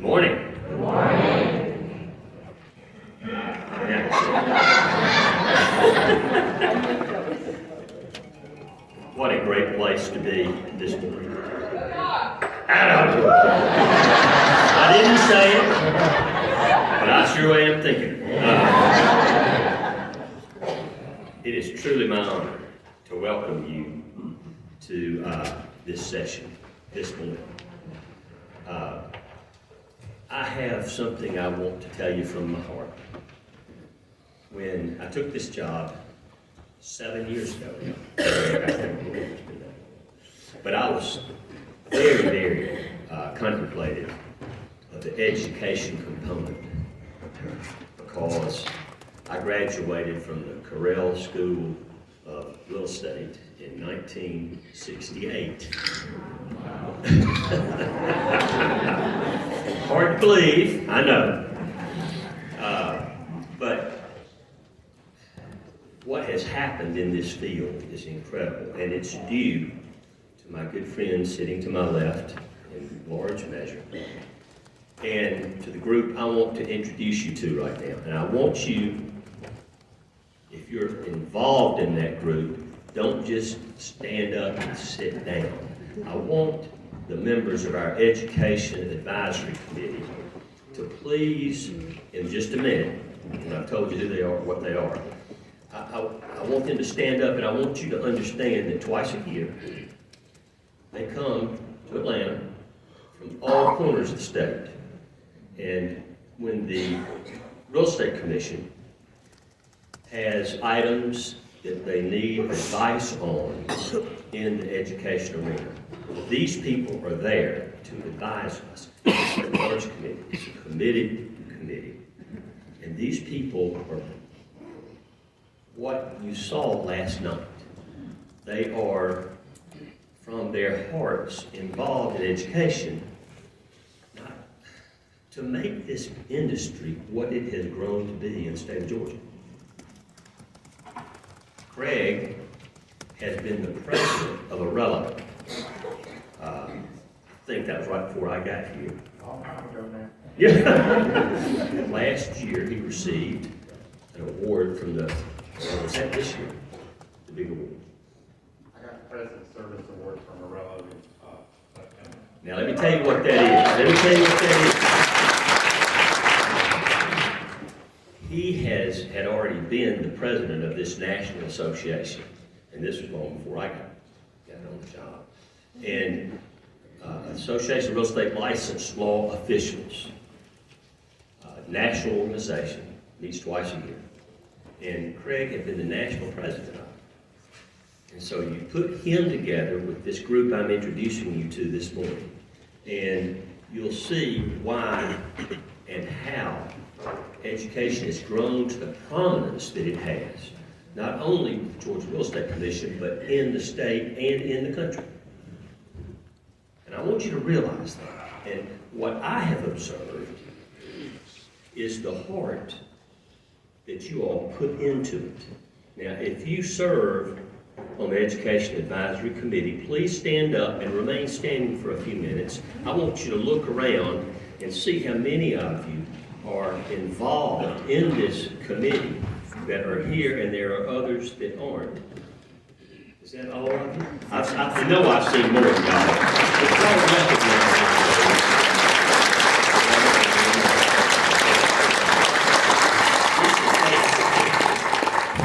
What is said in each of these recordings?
Morning. Good morning. Yeah. What a great place to be this morning. I didn't say it, but I sure am thinking. It is truly my honor to welcome you to this session this morning. I have something I want to tell you from my heart. When I took this job 7 years ago, but I was very contemplative of the education component because I graduated from the Correll School of Real Estate in 1968. Hard to believe, I know. But what has happened in this field is incredible, and it's due to my good friend sitting to my left in large measure, and to the group I want to introduce you to right now. And I want you, if you're involved in that group, don't just stand up and sit down. I want the members of our Education Advisory Committee to please, in just a minute, and I've told you who they are, what they are, I want them to stand up, and I want you to understand that twice a year they come to Atlanta from all corners of the state. And when the Real Estate Commission has items that they need advice on in the education arena, these people are there to advise us. It's a large committee, it's a committed committee. And these people are what you saw last night. They are, from their hearts, involved in education, not to make this industry what it has grown to be in the state of Georgia. Craig has been the president of Arella. I think that was right before I got here. Yeah. Last year he received an award from the, was that this year? The big award. I got the President's Service Award from Arella. Now let me tell you what that is. He had already been the president of this national association, and this was long before I got on the job. And Association of Real Estate Licensed Law Officials, national organization, meets twice a year. And Craig had been the national president of it. And so you put him together with this group I'm introducing you to this morning, and you'll see why and how education has grown to the prominence that it has, not only with the Georgia Real Estate Commission, but in the state and in the country. And I want you to realize that. And what I have observed is the heart that you all put into it. Now, if you serve on the Education Advisory Committee, please stand up and remain standing for a few minutes. I want you to look around and see how many of you are involved in this committee that are here, and there are others that aren't. Is that all of you? I know I've seen more of y'all. But y'all recognize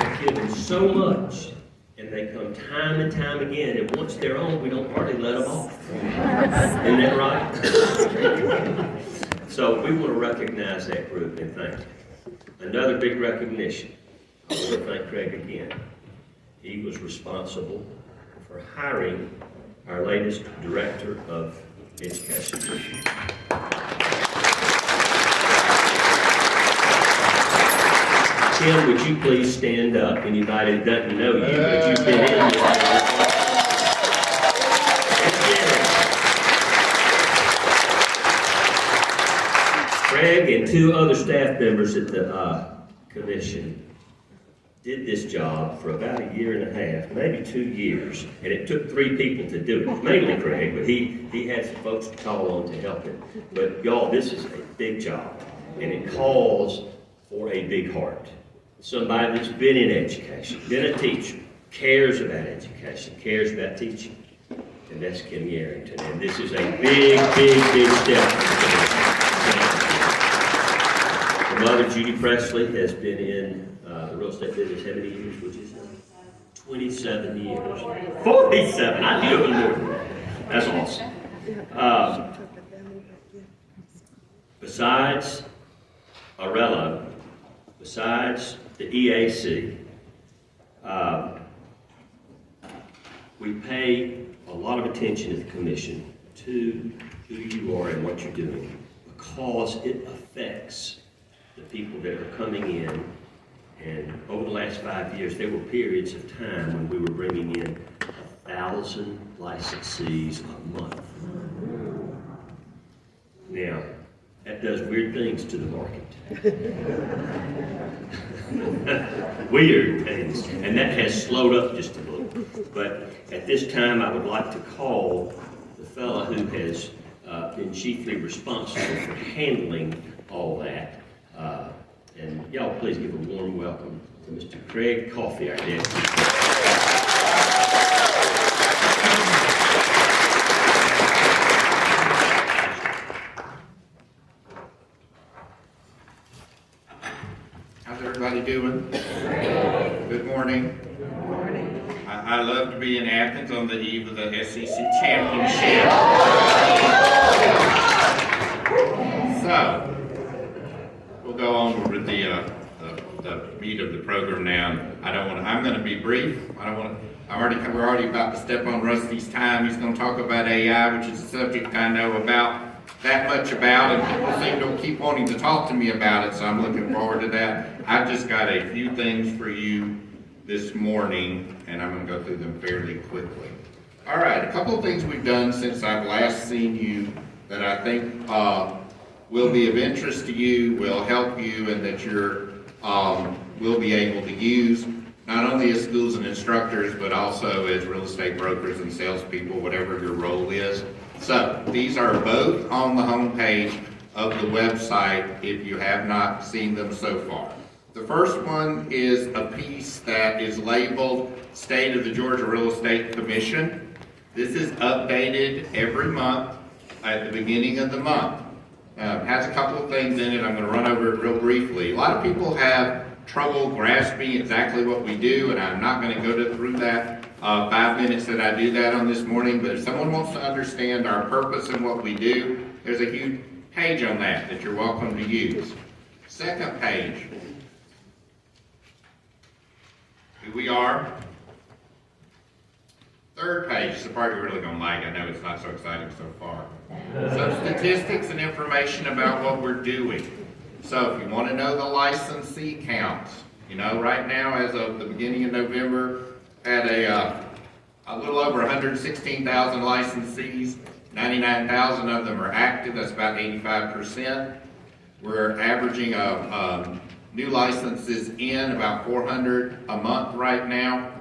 they're given so much, and they come time and time again, and once they're on, we don't hardly let them off. Isn't that right? So we want to recognize that group and thank you. Another big recognition. I want to thank Craig again. He was responsible for hiring our latest Director of Education. Tim, would you please stand up? Anybody that doesn't know you, but you've been in this. Craig and two other staff members at the commission did this job for about a year and a half, maybe 2 years, and it took 3 people to do it, mainly Craig, but he had some folks to call on to help him. But y'all, this is a big job, and it calls for a big heart. Somebody that's been in education, been a teacher, cares about education, cares about teaching, and that's Kim Yarrington. And this is a big, big, big step. Her mother, Judy Presley, has been in the real estate business how many years, would you say? 27 years. 47, I knew it was more than that. That's awesome. Besides Arello, besides the EAC, we pay a lot of attention at the commission to who you are and what you're doing, because it affects the people that are coming in. And over the last 5 years, there were periods of time when we were bringing in 1,000 licensees a month. Now, that does weird things to the market. Weird things. And that has slowed up just a little. But at this time, I would like to call the fellow who has been chiefly responsible for handling all that. And y'all please give a warm welcome to Mr. Craig Coffey, our deputy. How's everybody doing? Good morning. I love to be in Athens on the eve of the SEC championship. So, we'll go on with the meat of the program now. I'm going to be brief. We're already about to step on Rusty's time. He's going to talk about AI, which is a subject I know that much about, and people seem to keep wanting to talk to me about it, so I'm looking forward to that. I've just got a few things for you this morning, and I'm going to go through them fairly quickly. All right, a couple of things we've done since I've last seen you that I think will be of interest to you, will help you, and that will be able to use, not only as schools and instructors, but also as real estate brokers and salespeople, whatever your role is. So, these are both on the homepage of the website if you have not seen them so far. The first one is a piece that is labeled State of the Georgia Real Estate Commission. This is updated every month at the beginning of the month. Has a couple of things in it. I'm going to run over it real briefly. A lot of people have trouble grasping exactly what we do, and I'm not going to go through that 5 minutes that I do that on this morning, but if someone wants to understand our purpose and what we do, there's a huge page on that you're welcome to use. Second page, who we are. Third page is the part you're really going to like. I know it's not so exciting so far. Some statistics and information about what we're doing. So if you want to know the licensee counts, right now as of the beginning of November, had a little over 116,000 licensees. 99,000 of them are active. That's about 85%. We're averaging new licenses in about 400 a month right now.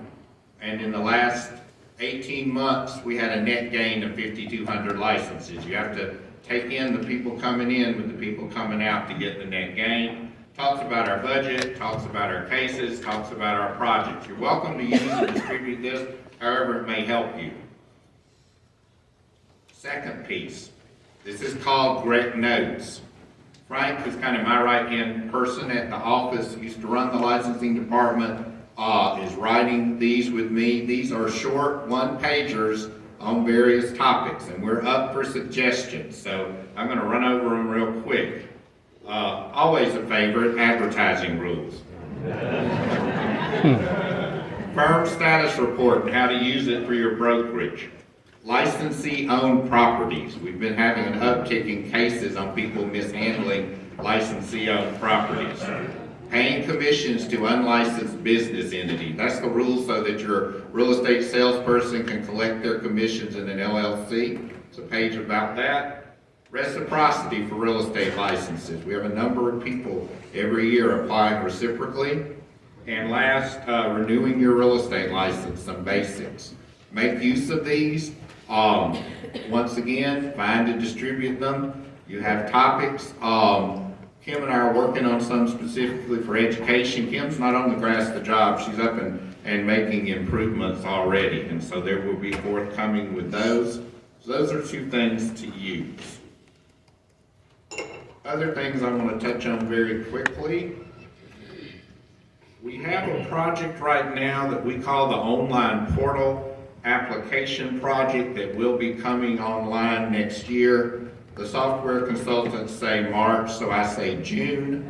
And in the last 18 months, we had a net gain of 5,200 licenses. You have to take in the people coming in with the people coming out to get the net gain. Talks about our budget, talks about our cases, talks about our projects. You're welcome to use and distribute this however it may help you. Second piece, this is called GREC Notes. Frank, who's kind of my right-hand person at the office, used to run the licensing department, is writing these with me. These are short one-pagers on various topics, and we're up for suggestions. So I'm going to run over them real quick. Always a favorite, advertising rules. Firm status report and how to use it for your brokerage. Licensee-owned properties. We've been having an uptick in cases on people mishandling licensee-owned properties. Paying commissions to unlicensed business entities. That's the rule so that your real estate salesperson can collect their commissions in an LLC. There's a page about that. Reciprocity for real estate licenses. We have a number of people every year applying reciprocally. And last, renewing your real estate license, some basics. Make use of these. Once again, find and distribute them. You have topics. Kim and I are working on some specifically for education. Kim's not on the grass of the job. She's up and making improvements already. And so there will be forthcoming with those. So those are 2 things to use. Other things I want to touch on very quickly. We have a project right now that we call the online portal application project that will be coming online next year. The software consultants say March, so I say June.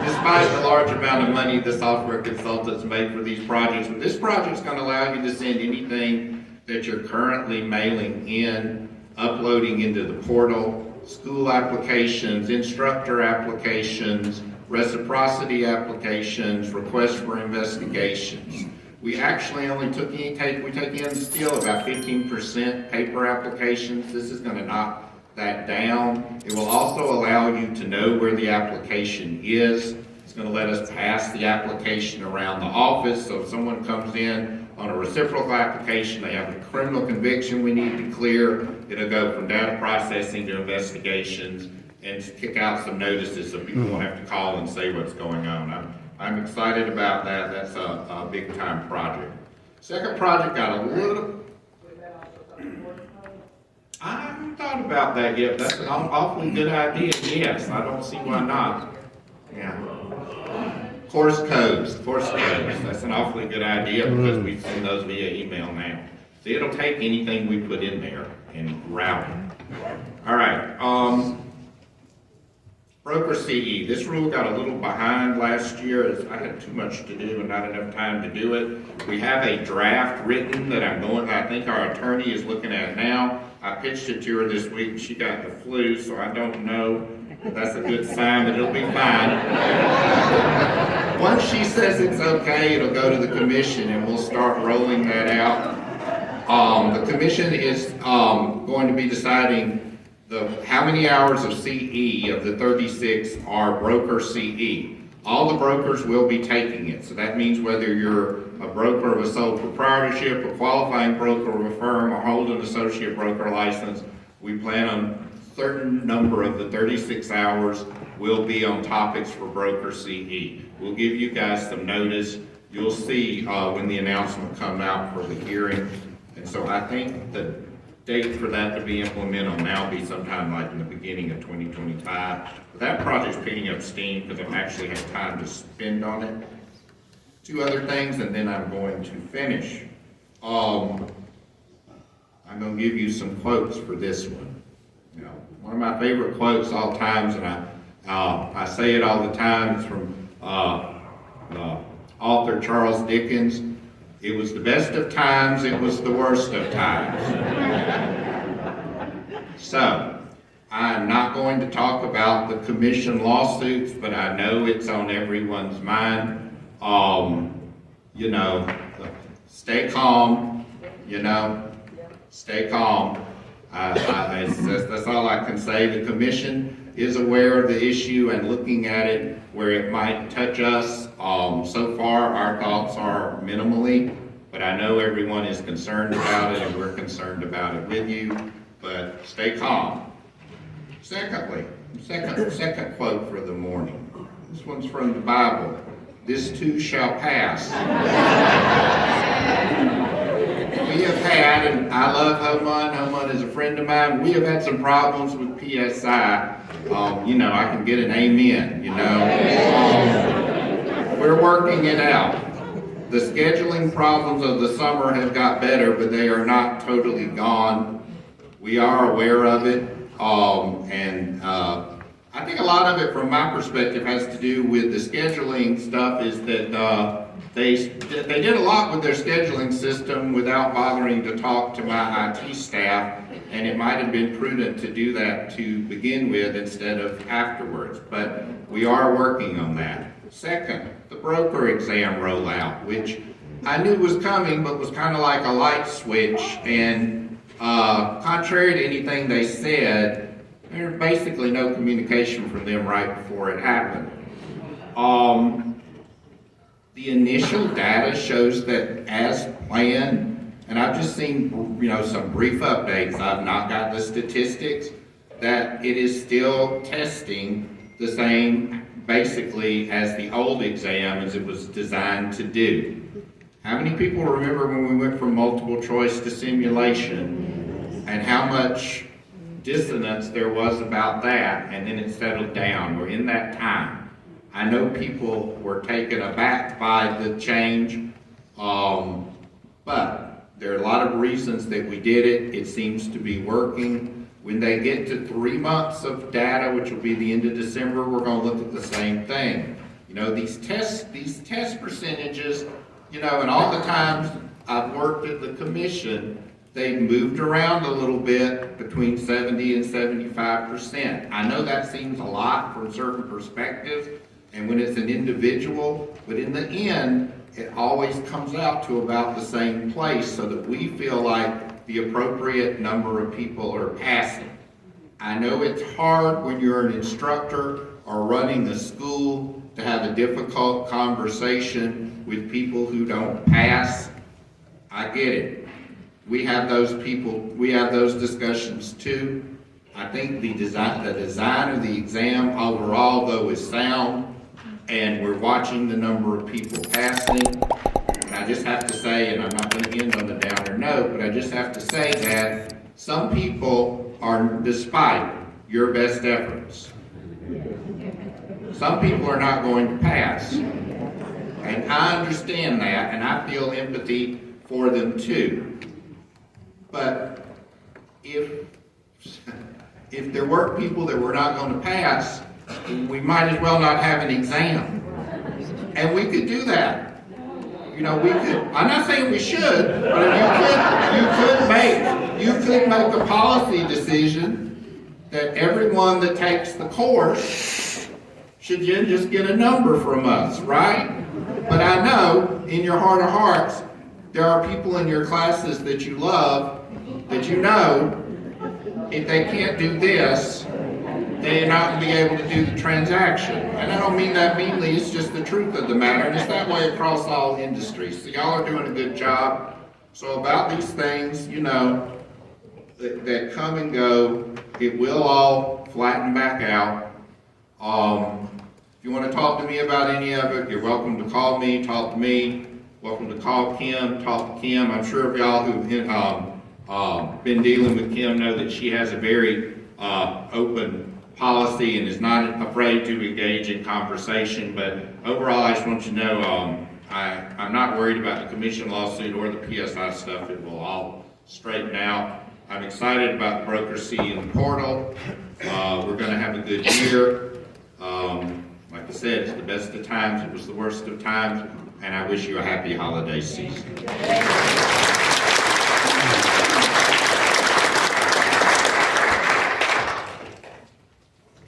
Despite the large amount of money the software consultants make for these projects, but this project's going to allow you to send anything that you're currently mailing in, uploading into the portal, school applications, instructor applications, reciprocity applications, requests for investigations. We actually only we take in still about 15% paper applications. This is going to knock that down. It will also allow you to know where the application is. It's going to let us pass the application around the office. So if someone comes in on a reciprocal application, they have a criminal conviction we need to clear, it'll go from data processing to investigations and kick out some notices so people won't have to call and say what's going on. I'm excited about that. That's a big time project. Second project got a little, I haven't thought about that yet. That's an awfully good idea. Yes, I don't see why not. Yeah. Course codes. That's an awfully good idea because we send those via email now. So it'll take anything we put in there and route it. All right. Broker CE. This rule got a little behind last year as I had too much to do and not enough time to do it. We have a draft written that I think our attorney is looking at now. I pitched it to her this week and she got the flu, so I don't know. That's a good sign, but it'll be fine. Once she says it's okay, it'll go to the commission and we'll start rolling that out. The commission is going to be deciding how many hours of CE of the 36 are broker CE. All the brokers will be taking it. So that means whether you're a broker of a sole proprietorship, a qualifying broker of a firm, or hold an associate broker license, we plan on a certain number of the 36 hours will be on topics for broker CE. We'll give you guys some notice. You'll see when the announcement comes out for the hearing. And so I think the date for that to be implemented will now be sometime like in the beginning of 2025. But that project's picking up steam because I actually have time to spend on it. 2 other things and then I'm going to finish. I'm going to give you some quotes for this one. You know, one of my favorite quotes all times, and I say it all the time, it's from author Charles Dickens. It was the best of times, it was the worst of times. So, I'm not going to talk about the commission lawsuits, but I know it's on everyone's mind. You know, stay calm, stay calm. That's all I can say. The commission is aware of the issue and looking at it where it might touch us. So far, our thoughts are minimally, but I know everyone is concerned about it and we're concerned about it with you, but stay calm. Secondly, second quote for the morning. This one's from the Bible. This too shall pass. We have had, and I love Homan is a friend of mine, we have had some problems with PSI. I can get an amen, we're working it out. The scheduling problems of the summer have got better, but they are not totally gone. We are aware of it, I think a lot of it, from my perspective, has to do with the scheduling stuff. Is that they did a lot with their scheduling system without bothering to talk to my IT staff, and it might have been prudent to do that to begin with instead of afterwards. But we are working on that. Second, the broker exam rollout, which I knew was coming, but was kind of like a light switch. And contrary to anything they said, there's basically no communication from them right before it happened. The initial data shows that as planned, and I've just seen, some brief updates, I've not got the statistics, that it is still testing the same, basically, as the old exam as it was designed to do. How many people remember when we went from multiple choice to simulation, and how much dissonance there was about that, and then it settled down, or in that time? I know people were taken aback by the change, but there are a lot of reasons that we did it. It seems to be working. When they get to 3 months of data, which will be the end of December, we're going to look at the same thing. These test percentages, and all the times I've worked at the commission, they moved around a little bit between 70 and 75%. I know that seems a lot from certain perspectives, and when it's an individual, but in the end, it always comes out to about the same place so that we feel like the appropriate number of people are passing. I know it's hard when you're an instructor or running a school to have a difficult conversation with people who don't pass. I get it. We have those discussions too. I think the design of the exam overall, though, is sound, and we're watching the number of people passing. And I just have to say, and I'm not going to end on the downer note, but I just have to say that some people are, despite your best efforts, some people are not going to pass. And I understand that, and I feel empathy for them too. But if there were people that were not going to pass, we might as well not have an exam. And we could do that. We could, I'm not saying we should, but you could make a policy decision that everyone that takes the course should just get a number from us, right? But I know in your heart of hearts, there are people in your classes that you love, that if they can't do this, they're not going to be able to do the transaction. And I don't mean that meanly, it's just the truth of the matter, and it's that way across all industries. So y'all are doing a good job. So about these things, that come and go, it will all flatten back out. If you want to talk to me about any of it, you're welcome to call me, talk to me. Welcome to call Kim, talk to Kim. I'm sure of y'all who've been dealing with Kim know that she has a very open policy and is not afraid to engage in conversation. But overall, I just want you to know I'm not worried about the commission lawsuit or the PSI stuff. It will all straighten out. I'm excited about the broker C and the portal. We're going to have a good year. Like I said, it's the best of times. It was the worst of times. And I wish you a happy holiday season.